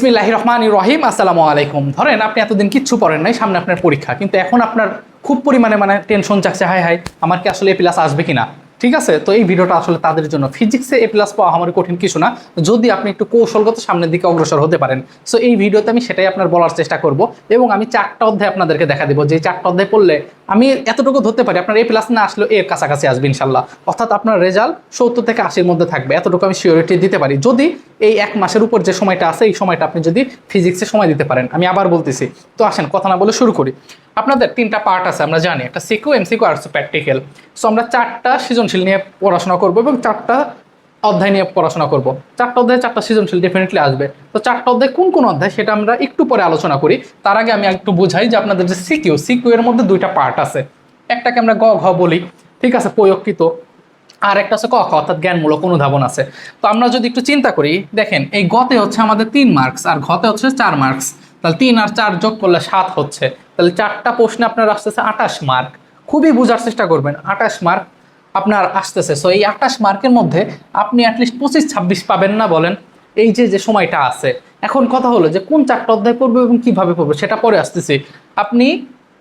বিসমিল্লাহির রহমানির রহিম। আসসালামু আলাইকুম। ধরেন আপনি এতদিন কিচ্ছু পড়েন নাই, সামনে আপনার পরীক্ষা, কিন্তু এখন আপনার খুব পরিমাণে টেনশন জাগছে, হাই হাই আমার কি আসলে A+ আসবে কিনা। ঠিক আছে, তো এই ভিডিওটা আসলে তাদের জন্য। ফিজিক্সে A+ পাওয়া আমার কঠিন কিছু না, যদি আপনি একটু কৌশলগত সামনের দিকে অগ্রসর হতে পারেন। সো এই ভিডিওতে আমি সেটাই আপনার বলার চেষ্টা করব, এবং আমি 4টা অধ্যায় আপনাদেরকে দেখা দেবো, যে 4টা অধ্যায় পড়লে আমি এতটুকু ধরতে পারি আপনার A+ না আসলেও এর কাছাকাছি আসবে ইনশাল্লাহ। অর্থাৎ আপনার রেজাল্ট 70 থেকে 80-র মধ্যে থাকবে, এতটুকু আমি সিওরিটি দিতে পারি, যদি এই 1 মাসের উপর যে সময়টা আছে এই সময়টা আপনি যদি ফিজিক্সে সময় দিতে পারেন। আমি আবার বলতেছি, তো আসেন কথা না বলে শুরু করি। আপনাদের 3টা পার্ট আছে, আমরা জানি, একটা সিকিউ, এমসিকিউ আর প্র্যাকটিক্যাল। সো আমরা 4টা সৃজনশীল নিয়ে পড়াশোনা করব এবং 4টা অধ্যায় নিয়ে পড়াশোনা করব। 4টা অধ্যায় 4টা সৃজনশীল ডেফিনেটলি আসবে। তো 4টা অধ্যায় কোন কোন অধ্যায় সেটা আমরা একটু পরে আলোচনা করি। তার আগে আমি একটু বুঝাই যে আপনাদের যে সিকিউ এর মধ্যে 2টা পার্ট আছে। একটাকে আমরা গ ঘ বলি, ঠিক আছে, প্রয়োগকৃত, আর একটা আছে ক খ, অর্থাৎ জ্ঞানমূলক অনুধাবন আছে। তো আমরা যদি একটু চিন্তা করি, দেখেন এই গতে হচ্ছে আমাদের 3 মার্কস আর ঘতে হচ্ছে 4 মার্কস, তাহলে 3 আর 4 যোগ করলে 7 হচ্ছে, তাহলে 4টা প্রশ্নে আপনার আসতেছে 28 মার্ক। খুবই বোঝার চেষ্টা করবেন, 28 মার্ক আপনার আসতেছে। সো এই 28 মার্কের মধ্যে আপনি অ্যাটলিস্ট 25-26 পাবেন না বলেন? এই যে সময়টা আছে, এখন কথা হলো যে কোন 4টা অধ্যায় পড়বো এবং কিভাবে পড়বো সেটা পরে আসতেছি। আপনি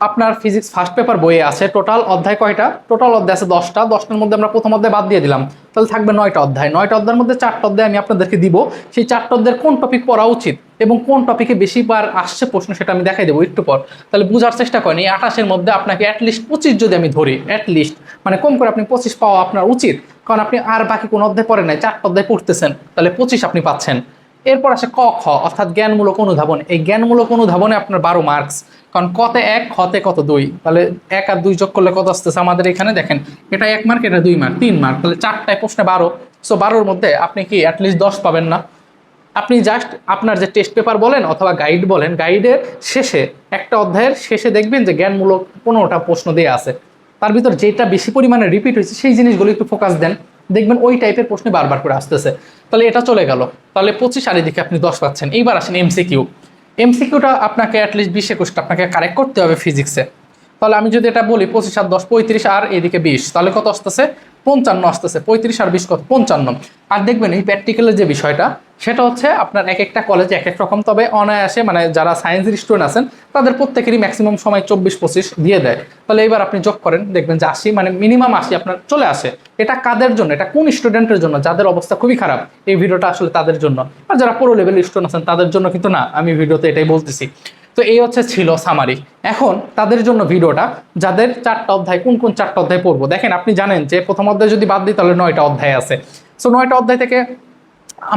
আপনার ফিজিক্স ফার্স্ট পেপার বইয়ে আছে টোটাল অধ্যায় কয়টা? টোটাল অধ্যায় আছে 10টা। 10টার মধ্যে আমরা প্রথম অধ্যায় বাদ দিয়ে দিলাম, তাহলে থাকবে 9টা অধ্যায়। 9টা অধ্যায়ের মধ্যে 4টা অধ্যায় আমি আপনাদেরকে দিব। সেই 4টা অধ্যায়ের কোন টপিক পড়া উচিত এবং কোন টপিকে বেশিবার আসছে প্রশ্ন সেটা আমি দেখাই দেবো একটু পর। তাহলে বোঝার চেষ্টা করেন, এই 28-এর মধ্যে আপনাকে অ্যাটলিস্ট 25 যদি আমি ধরি, অ্যাটলিস্ট মানে কম করে আপনি 25 পাওয়া আপনার উচিত, কারণ আপনি আর বাকি কোনো অধ্যায় পড়েন নাই, 4টা অধ্যায় পড়তেছেন, তাহলে 25 আপনি পাচ্ছেন। এরপর আসে ক খ, অর্থাৎ জ্ঞানমূলক অনুধাবন। এই জ্ঞানমূলক অনুধাবনে আপনার 12 মার্কস, কারণ কতে 1 খতে কত 2, তাহলে 1 আর 2 যোগ করলে কত আসতেছে আমাদের এখানে? দেখেন, এটা 1 মার্ক, এটা 2 মার্ক, 3 মার্ক, তাহলে 4টায় প্রশ্নে 12। সো 12-র মধ্যে আপনি কি অ্যাটলিস্ট 10 পাবেন না? আপনি জাস্ট আপনার যে টেস্ট পেপার বলেন অথবা গাইড বলেন, গাইডের শেষে একটা অধ্যায়ের শেষে দেখবেন যে জ্ঞানমূলক 15টা প্রশ্ন দেওয়া আছে, তার ভিতর যেটা বেশি পরিমাণে রিপিট হয়েছে সেই জিনিসগুলো একটু ফোকাস দেন, দেখবেন ওই টাইপের প্রশ্ন বারবার করে আসতেছে। তাহলে এটা চলে গেল, তাহলে 25 আর এদিকে আপনি 10 পাচ্ছেন। এইবার আসেন এমসিকিউ। এমসিকিউটা আপনাকে অ্যাটলিস্ট 20-21টা আপনাকে কারেক্ট করতে হবে ফিজিক্সে। তাহলে আমি যদি এটা বলি 25 আর 10 35 আর এদিকে 20, তাহলে কত আসতেছে? 55 আসতেছে। 35 আর 20 কত? 55। আর দেখবেন এই প্র্যাকটিক্যালের যে বিষয়টা সেটা হচ্ছে আপনার এক একটা কলেজে এক এক রকম, তবে অনায়াসে মানে যারা সায়েন্সের স্টুডেন্ট আছেন তাদের প্রত্যেকেরই ম্যাক্সিমাম সময় 24-25 দিয়ে দেয়। তাহলে এবার আপনি যোগ করেন, দেখবেন যে 80, মানে মিনিমাম 80 আপনার চলে আসে। এটা কাদের জন্য? এটা কোন স্টুডেন্টের জন্য? যাদের অবস্থা খুবই খারাপ, এই ভিডিওটা আসলে তাদের জন্য। আর যারা পুরো লেভেলের স্টুডেন্ট আছেন তাদের জন্য কিন্তু না, আমি ভিডিওতে এটাই বলতেছি। তো এই ছিল সামারি। এখন তাদের জন্য ভিডিওটা, যাদের 4টা অধ্যায়, কোন কোন 4টা অধ্যায় পড়বো। দেখেন, আপনি জানেন যে প্রথম অধ্যায় যদি বাদ দিই তাহলে 9টা অধ্যায় আছে। সো 9টা অধ্যায় থেকে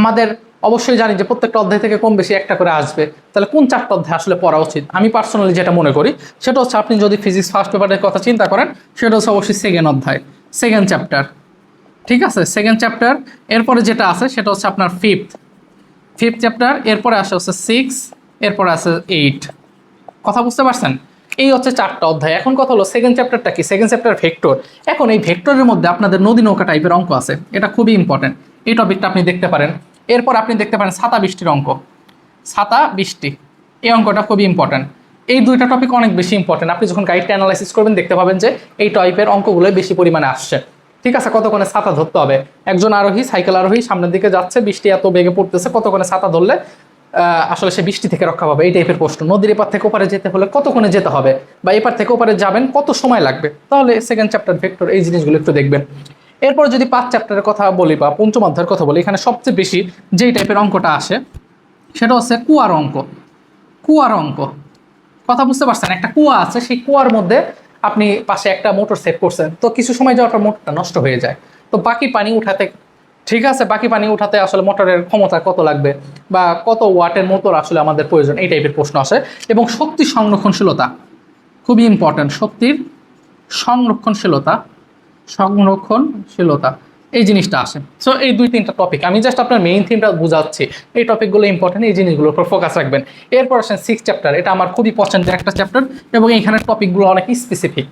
আমাদের অবশ্যই জানি যে প্রত্যেকটা অধ্যায় থেকে কম বেশি একটা করে আসবে। তাহলে কোন 4টা অধ্যায় আসলে পড়া উচিত? আমি পার্সোনালি যেটা মনে করি সেটা হচ্ছে, আপনি যদি ফিজিক্স ফার্স্ট পেপারের কথা চিন্তা করেন, সেটা হচ্ছে অবশ্যই সেকেন্ড অধ্যায়, সেকেন্ড চ্যাপ্টার, ঠিক আছে, সেকেন্ড চ্যাপ্টার। এরপরে যেটা আছে সেটা হচ্ছে আপনার ফিফথ চ্যাপ্টার, এরপরে আসে হচ্ছে 6, এরপরে আছে 8। কথা বুঝতে পারছেন? এই হচ্ছে 4টা অধ্যায়। এখন কথা হলো সেকেন্ড চ্যাপ্টারটা কি? Second chapter vector. এখন এই ভেক্টরের মধ্যে আপনাদের নদী নৌকা টাইপের অঙ্ক আছে, এটা খুবই ইম্পর্টেন্ট, এই টপিকটা আপনি দেখতে পারেন। এরপর আপনি দেখতে পারেন ছাতা বৃষ্টির অঙ্ক, ছাতা বৃষ্টি, এই অঙ্কটা খুবই ইম্পর্টেন্ট। এই 2টা টপিক অনেক বেশি ইম্পর্টেন্ট। আপনি যখন গাইডটা অ্যানালাইসিস করবেন দেখতে পাবেন যে এই টাইপের অঙ্কগুলো বেশি পরিমাণে আসছে, ঠিক আছে। কতক্ষণে ছাতা ধরতে হবে, একজন আরোহী, সাইকেল আরোহী সামনের দিকে যাচ্ছে, বৃষ্টি এত বেগে পড়তেছে, কতক্ষণে ছাতা ধরলে আসলে সে বৃষ্টি থেকে রক্ষা পাবে, এই টাইপের প্রশ্ন। নদীর এপার থেকে ওপারে যেতে হলে কতক্ষণে যেতে হবে, বা এপার থেকে ওপারে যাবেন কত সময় লাগবে, তাহলে সেকেন্ড চ্যাপ্টার ভেক্টর, এই জিনিসগুলো একটু দেখবেন। এরপর যদি 5 চ্যাপ্টারের কথা বলি বা পঞ্চম অধ্যায়ের কথা বলি, এখানে সবচেয়ে বেশি যেই টাইপের অঙ্কটা আসে সেটা হচ্ছে কুয়ার অঙ্ক। কুয়ার অঙ্ক, কথা বুঝতে পারছেন? একটা কুয়া আছে, সেই কুয়ার মধ্যে আপনি পাশে একটা মোটর সেট করছেন, তো কিছু সময় যাওয়ার পর মোটরটা নষ্ট হয়ে যায়, তো বাকি পানি উঠাতে, ঠিক আছে, বাকি পানি উঠাতে আসলে মোটরের ক্ষমতা কত লাগবে বা কত ওয়াটের মোটর আসলে আমাদের প্রয়োজন, এই টাইপের প্রশ্ন আসে। এবং শক্তি সংরক্ষণশীলতা খুবই ইম্পর্ট্যান্ট, শক্তির সংরক্ষণশীলতা এই জিনিসটা আসে। সো এই 2-3টা টপিক আমি জাস্ট আপনার মেইন থিমটা বুঝাচ্ছি, এই টপিকগুলো ইম্পর্টেন্ট, এই জিনিসগুলোর উপর ফোকাস রাখবেন। এরপর আসেন 6 চ্যাপ্টার, এটা আমার খুবই পছন্দের একটা চ্যাপ্টার এবং এখানে টপিকগুলো অনেক স্পেসিফিক।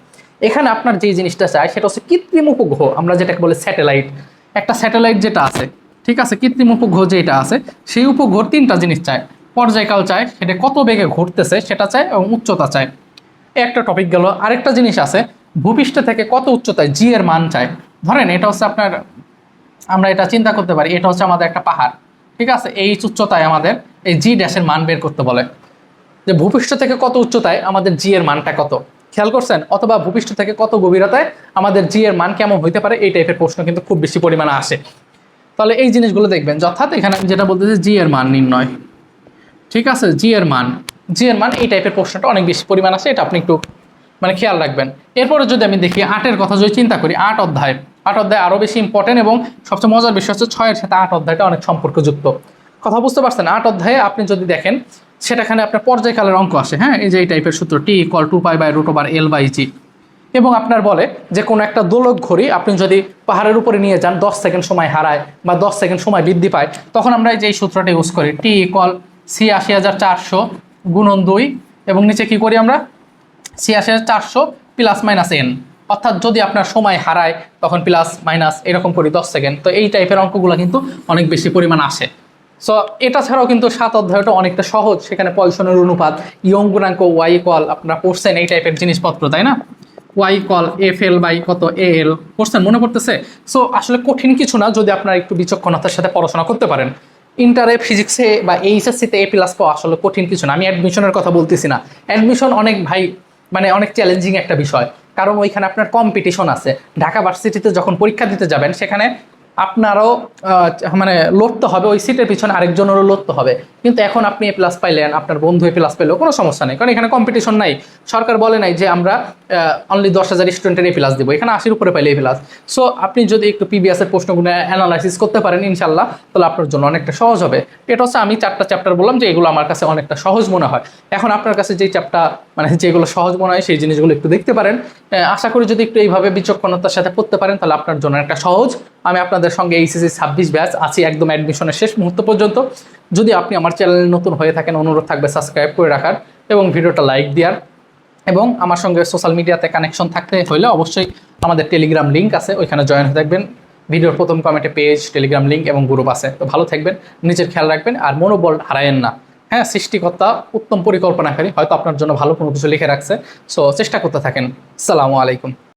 এখানে আপনার যে জিনিসটা চাই সেটা হচ্ছে কৃত্রিম উপগ্রহ, আমরা যেটাকে বলে স্যাটেলাইট। একটা স্যাটেলাইট যেটা আছে, ঠিক আছে, কৃত্রিম উপগ্রহ যেটা আছে, সেই উপগ্রহ 3টা জিনিস চায়। পর্যায়কাল চায়, সেটা কত বেগে ঘুরতেছে সেটা চায়, এবং উচ্চতা চায়, একটা টপিক গেল। আরেকটা জিনিস আছে, ভূপৃষ্ঠ থেকে কত উচ্চতায় জি এর মান চায়। ধরেন এটা হচ্ছে আপনার, আমরা এটা চিন্তা করতে পারি, এটা হচ্ছে আমাদের একটা পাহাড়, ঠিক আছে, এই উচ্চতায় আমাদের এই জি ড্যাশের মান বের করতে বলে, যে ভূপৃষ্ঠ থেকে কত উচ্চতায় আমাদের জি এর মানটা কত, খেয়াল করছেন, অথবা ভূপৃষ্ঠ থেকে কত গভীরতায় আমাদের জি এর মান কেমন হইতে পারে, এই টাইপের প্রশ্ন কিন্তু খুব বেশি পরিমাণে আসে। তাহলে এই জিনিসগুলো দেখবেন, অর্থাৎ এখানে আমি যেটা বলতেছি জি এর মান নির্ণয়, ঠিক আছে, জি এর মান এই টাইপের প্রশ্নটা অনেক বেশি পরিমাণ আসে, এটা আপনি একটু মানে খেয়াল রাখবেন। এরপরে যদি আমি দেখি 8-এর কথা যদি চিন্তা করি, 8 অধ্যায় আরও বেশি ইম্পর্টেন্ট, এবং সবচেয়ে মজার বিষয় হচ্ছে 6-এর সাথে 8 অধ্যায়টা অনেক সম্পর্কযুক্ত। কথা বুঝতে পারছেন? 8 অধ্যায়ে আপনি যদি দেখেন সেটাখানে আপনার পর্যায়কালের অঙ্ক আসে, হ্যাঁ, এই যে এই টাইপের সূত্র T=2π/√L/g, এবং আপনার বলে যে কোনো একটা দোলক ঘড়ি আপনি যদি পাহাড়ের উপরে নিয়ে যান, 10 সেকেন্ড সময় হারায় বা 10 সেকেন্ড সময় বৃদ্ধি পায়, তখন আমরা এই যে এই সূত্রটা ইউজ করি, T=C৮0400 × 2, এবং নিচে কি করি আমরা, C৮0400 ± n, অর্থাৎ যদি আপনার সময় হারায় তখন প্লাস মাইনাস এরকম করি 10 সেকেন্ড। তো এই টাইপের অঙ্কগুলো কিন্তু অনেক বেশি পরিমাণ আসে। সো এটা ছাড়াও কিন্তু 7 অধ্যায়টা অনেকটা সহজ, সেখানে পয়সনের অনুপাত, ইয়ং গুণাঙ্ক, y ইকুয়াল আপনারা পড়ছেন এই টাইপের জিনিসপত্র, তাই না, y ইকুয়াল FL/, কত AL পড়ছেন, মনে পড়তেছে। সো আসলে কঠিন কিছু না যদি আপনারা একটু বিচক্ষণতার সাথে পড়াশোনা করতে পারেন। ইন্টারে, ফিজিক্সে বা এইচএসসিতে A+ পাওয়া আসলে কঠিন কিছু না। আমি অ্যাডমিশনের কথা বলতেছি না, অ্যাডমিশন অনেক ভাই মানে অনেক চ্যালেঞ্জিং একটা বিষয়, কারণ ওইখানে আপনার কম্পিটিশন আছে। ঢাকা ভার্সিটিতে যখন পরীক্ষা দিতে যাবেন সেখানে আপনারও মানে লড়তে হবে, ওই সিটের পিছনে আরেকজনেরও লড়তে হবে। কিন্তু এখন আপনি A+ পাইলেন, আপনার বন্ধু A+ পেলেও কোনো সমস্যা নেই, কারণ এখানে কম্পিটিশন নাই। সরকার বলে নাই যে আমরা অনলি 10,000 স্টুডেন্টের A+ দেবো, এখানে 80-র উপরে পাইলে A+। সো আপনি যদি একটু পিবিএসের প্রশ্নগুলো অ্যানালাইসিস করতে পারেন ইনশাল্লাহ, তাহলে আপনার জন্য অনেকটা সহজ হবে। এটা হচ্ছে আমি 4টা চ্যাপ্টার বললাম যে এগুলো আমার কাছে অনেকটা সহজ মনে হয়। এখন আপনার কাছে যেই চ্যাপ্টার মানে যেগুলো সহজ মনে হয় সেই জিনিসগুলো একটু দেখতে পারেন। আশা করি যদি একটু এইভাবে বিচক্ষণতার সাথে পড়তে পারেন তাহলে আপনার জন্য একটা সহজ। আমি আপনাদের সঙ্গে এইচএসসি 26 ব্যাচ আছি একদম অ্যাডমিশনের শেষ মুহূর্ত পর্যন্ত। যদি আপনি আমার চ্যানেলে নতুন হয়ে থাকেন, অনুরোধ থাকবে সাবস্ক্রাইব করে রাখার এবং ভিডিওটা লাইক দেওয়ার, এবং আমার সঙ্গে সোশ্যাল মিডিয়াতে কানেকশন থাকতে হলে অবশ্যই আমাদের টেলিগ্রাম লিঙ্ক আছে, ওইখানে জয়েন হয়ে থাকবেন। ভিডিওর প্রথম কমেন্টে পেজ, টেলিগ্রাম লিঙ্ক এবং গ্রুপ আছে। তো ভালো থাকবেন, নিজের খেয়াল রাখবেন, আর মনোবল হারায়েন না। হ্যাঁ, সৃষ্টিকর্তা উত্তম পরিকল্পনাকারী, হয়তো আপনার জন্য ভালো কোনো কিছু লিখে রাখছে। সো চেষ্টা করতে থাকেন। আসসালামু আলাইকুম।